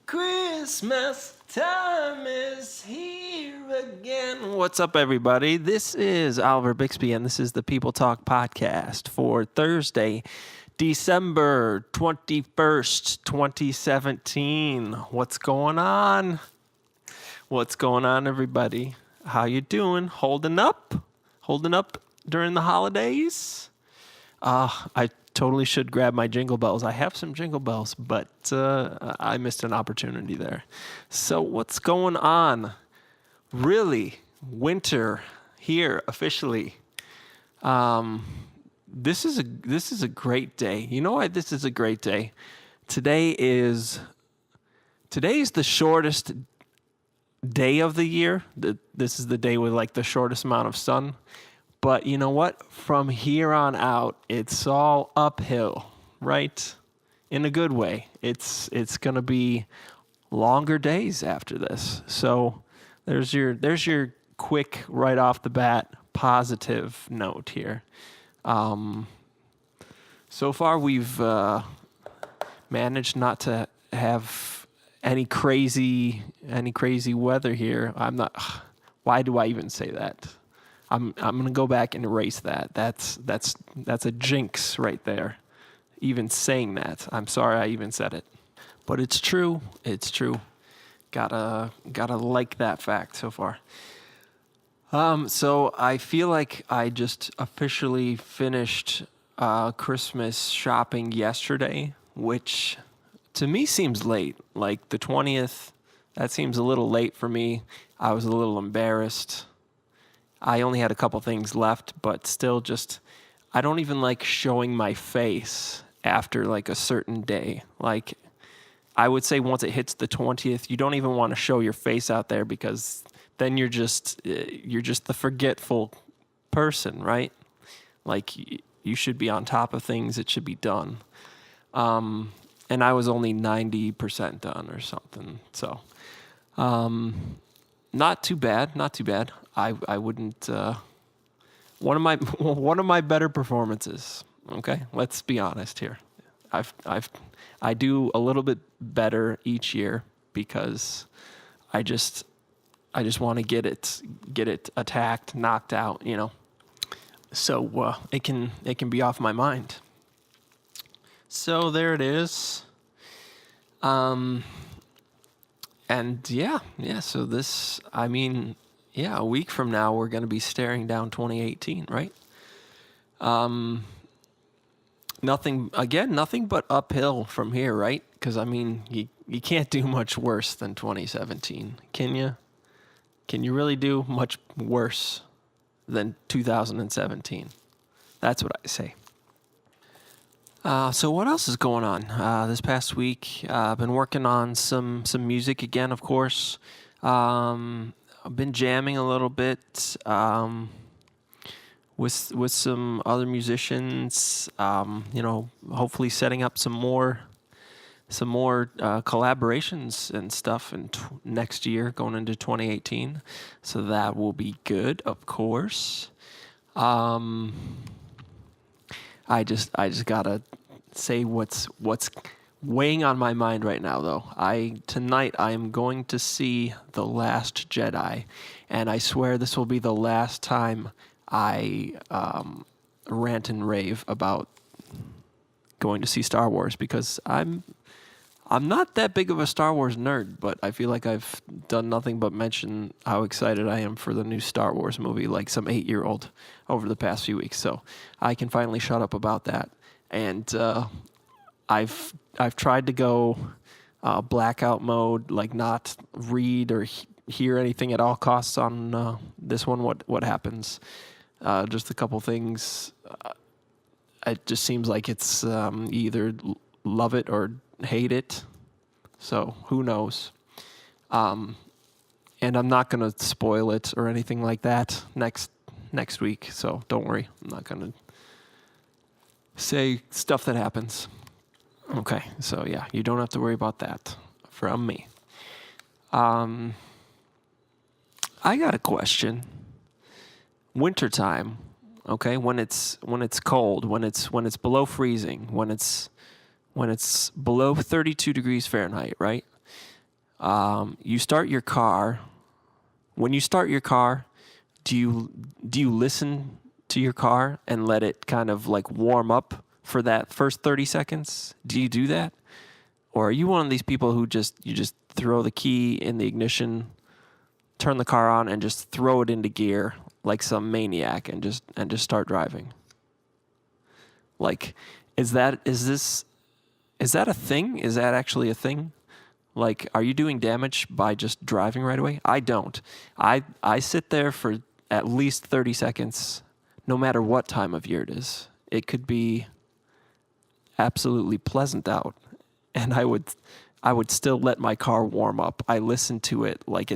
Christmas time is here again. What's up, everybody? This is Oliver Bixby, and this is the People Talk podcast for Thursday, December 21st, 2017. What's going on? What's going on, everybody? How you doing? Holding up? Holding up during the holidays? I totally should grab my jingle bells. I have some jingle bells, but I missed an opportunity there. So what's going on? Really, winter here officially. This is a great day. You know why this is a great day? Today is the shortest day of the year. This is the day with like the shortest amount of sun. But you know what? From here on out, it's all uphill, right? In a good way. It's gonna be longer days after this. So there's your quick right off the bat positive note here. So far we've managed not to have any crazy weather here. Why do I even say that? I'm gonna go back and erase that. That's a jinx right there. Even saying that, I'm sorry I even said it, but it's true. It's true. Gotta like that fact so far. So I feel like I just officially finished Christmas shopping yesterday, which to me seems late. Like the 20th, that seems a little late for me. I was a little embarrassed. I only had a couple things left, but still I don't even like showing my face after like a certain day. Like I would say once it hits the 20th, you don't even want to show your face out there because then you're just the forgetful person, right? Like you should be on top of things. It should be done. And I was only 90% done or something. So, not too bad. I wouldn't. One of my better performances. Okay, let's be honest here. I do a little bit better each year because I just want to get it attacked, knocked out. You know, so it can be off my mind. So there it is. And yeah. So this, I mean, yeah, a week from now we're going to be staring down 2018, right? Nothing but uphill from here, right? Because I mean, you can't do much worse than 2017, can you? Can you really do much worse than 2017? That's what I say. So what else is going on? This past week, I've been working on some music again, of course. I've been jamming a little bit with some other musicians. Hopefully setting up some more collaborations and stuff in next year, going into 2018. So that will be good, of course. I just gotta say what's weighing on my mind right now, though. Tonight I am going to see The Last Jedi, and I swear this will be the last time I rant and rave about going to see Star Wars, because I'm not that big of a Star Wars nerd, but I feel like I've done nothing but mention how excited I am for the new Star Wars movie, like some 8-year-old over the past few weeks. So I can finally shut up about that. And I've tried to go blackout mode, like not read or hear anything at all costs on this one. What happens? Just a couple things. It just seems like it's either love it or hate it. So who knows? And I'm not gonna spoil it or anything like that next week. So don't worry. I'm not gonna say stuff that happens. Okay. So yeah, you don't have to worry about that from me. I got a question. Wintertime, okay? When it's cold, when it's below freezing, when it's below 32 degrees Fahrenheit, right? You start your car. When you start your car, do you listen to your car and let it kind of like warm up for that first 30 seconds? Do you do that? Or are you one of these people who you just throw the key in the ignition, turn the car on, and just throw it into gear like some maniac and just start driving? Like, is that a thing? Is that actually a thing? Like, are you doing damage by just driving right away? I don't. I sit there for at least 30 seconds, no matter what time of year it is. It could be absolutely pleasant out, and I would still let my car warm up. I listen to it like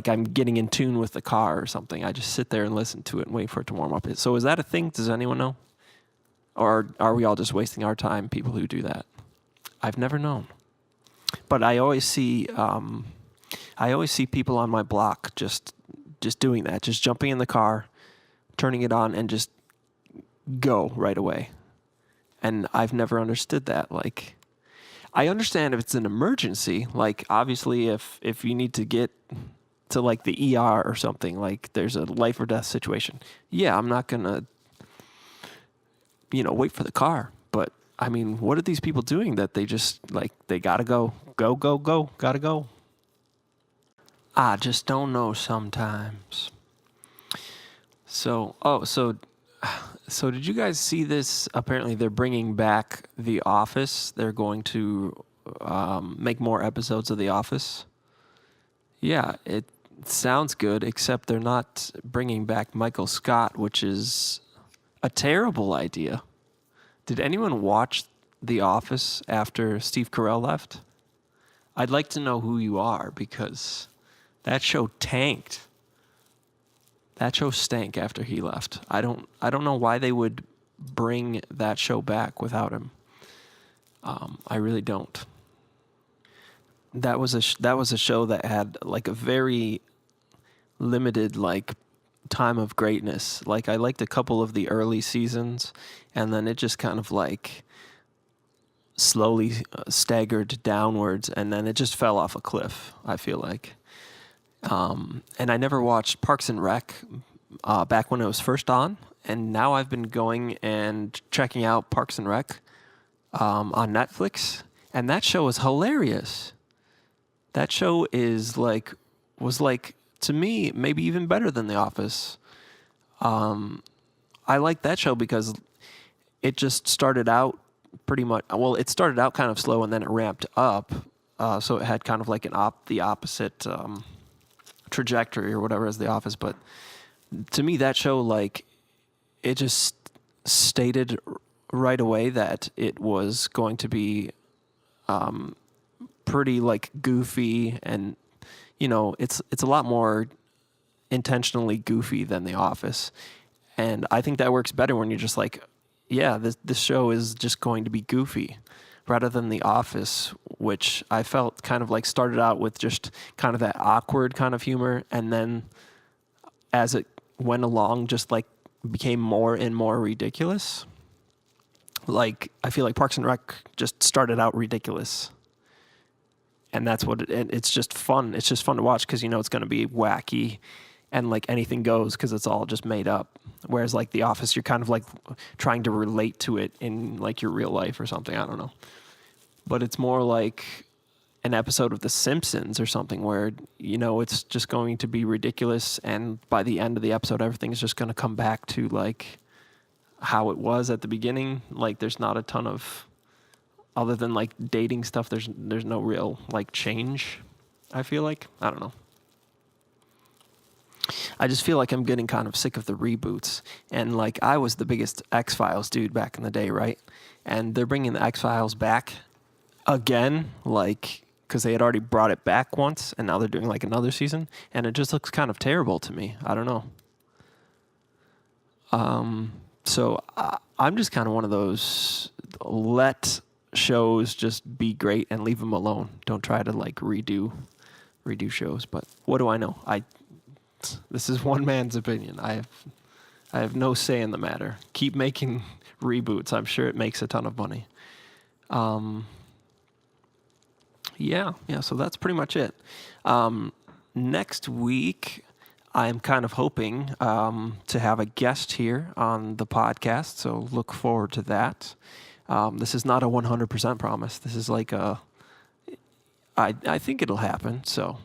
I'm getting in tune with the car or something. I just sit there and listen to it and wait for it to warm up. So is that a thing? Does anyone know? Or are we all just wasting our time, people who do that? I've never known. But I always see people on my block just doing that, just jumping in the car, turning it on, and just go right away. And I've never understood that. Like, I understand if it's an emergency, like obviously if you need to get to like the ER or something, like there's a life or death situation. Yeah, I'm not gonna, wait for the car. But I mean, what are these people doing that they just like, they gotta go, gotta go? I just don't know sometimes. So did you guys see this? Apparently, they're bringing back The Office. They're going to make more episodes of The Office. Yeah, it sounds good, except they're not bringing back Michael Scott, which is a terrible idea. Did anyone watch The Office after Steve Carell left? I'd like to know who you are, because that show tanked. That show stank after he left. I don't know why they would bring that show back without him. I really don't. That was a show that had like a very limited like time of greatness. Like, I liked a couple of the early seasons, and then it just kind of like slowly staggered downwards, and then it just fell off a cliff, I feel like. And I never watched Parks and Rec back when it was first on, and now I've been going and checking out Parks and Rec on Netflix, and that show is hilarious. That show was like, to me, maybe even better than The Office. I like that show because it just started out pretty much, well, it started out kind of slow and then it ramped up. So it had kind of like the opposite trajectory or whatever as The Office. But to me, that show, like, it just stated right away that it was going to be pretty like goofy, and it's a lot more intentionally goofy than The Office. And I think that works better when you're just like, yeah, this show is just going to be goofy, rather than The Office, which I felt kind of like started out with just kind of that awkward kind of humor, and then as it went along, just like became more and more ridiculous. Like, I feel like Parks and Rec just started out ridiculous. And that's what it's just fun. It's just fun to watch because it's going to be wacky and like anything goes because it's all just made up. Whereas like The Office, you're kind of like trying to relate to it in like your real life or something. I don't know. But it's more like an episode of The Simpsons or something where, it's just going to be ridiculous. And by the end of the episode, everything's just going to come back to like how it was at the beginning. Like, there's not a ton of, other than like dating stuff, there's no real like change, I feel like. I don't know. I just feel like I'm getting kind of sick of the reboots. And like, I was the biggest X-Files dude back in the day, right? And they're bringing the X-Files back again, like, because they had already brought it back once, and now they're doing like another season, and it just looks kind of terrible to me. I don't know. So I'm just kind of one of those, let shows just be great and leave them alone. Don't try to like redo shows. But what do I know? This is one man's opinion. I have no say in the matter. Keep making reboots. I'm sure it makes a ton of money. Yeah. So that's pretty much it. Next week, I'm kind of hoping to have a guest here on the podcast, so look forward to that. This is not a 100% promise. This is like I think it'll happen, so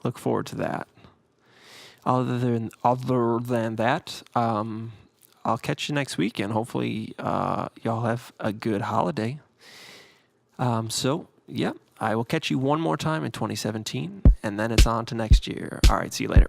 look forward to that. Other than that, I'll catch you next week, and hopefully y'all have a good holiday. I will catch you one more time in 2017, and then it's on to next year. All right, see you later.